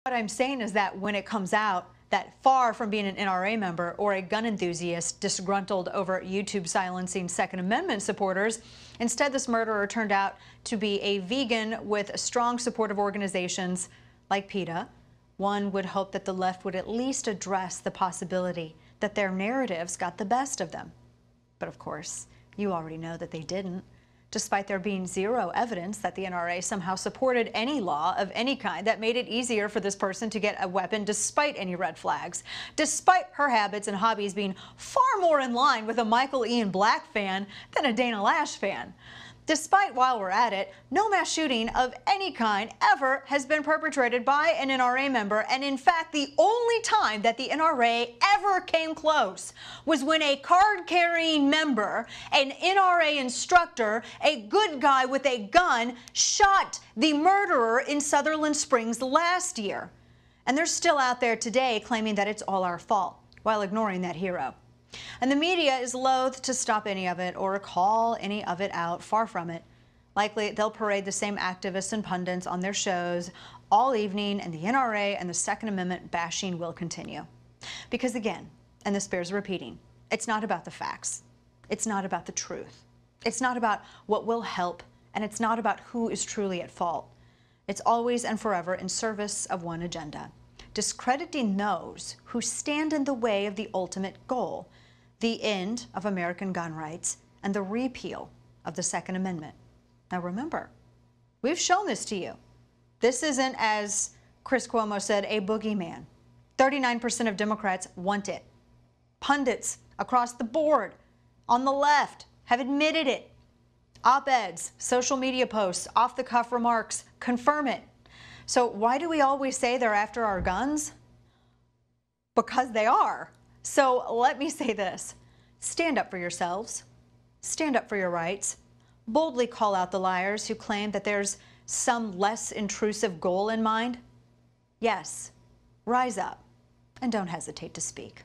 What I'm saying is that when it comes out that far from being an NRA member or a gun enthusiast disgruntled over YouTube silencing Second Amendment supporters, instead this murderer turned out to be a vegan with strong support of organizations like PETA. One would hope that the left would at least address the possibility that their narratives got the best of them. But of course, you already know that they didn't. Despite there being zero evidence that the NRA somehow supported any law of any kind that made it easier for this person to get a weapon despite any red flags, despite her habits and hobbies being far more in line with a Michael Ian Black fan than a Dana Lash fan. Despite, while we're at it, no mass shooting of any kind ever has been perpetrated by an NRA member, and in fact, the only time that the NRA ever came close was when a card-carrying member, an NRA instructor, a good guy with a gun, shot the murderer in Sutherland Springs last year. And they're still out there today claiming that it's all our fault, while ignoring that hero. And the media is loath to stop any of it or call any of it out. Far from it. Likely they'll parade the same activists and pundits on their shows all evening, and the NRA and the Second Amendment bashing will continue. Because again, and this bears repeating, it's not about the facts. It's not about the truth. It's not about what will help, and it's not about who is truly at fault. It's always and forever in service of one agenda: discrediting those who stand in the way of the ultimate goal, the end of American gun rights and the repeal of the Second Amendment. Now remember, we've shown this to you. This isn't, as Chris Cuomo said, a boogeyman. 39% of Democrats want it. Pundits across the board on the left have admitted it. Op-eds, social media posts, off-the-cuff remarks confirm it. So why do we always say they're after our guns? Because they are. So let me say this: stand up for yourselves, stand up for your rights, boldly call out the liars who claim that there's some less intrusive goal in mind. Yes, rise up and don't hesitate to speak.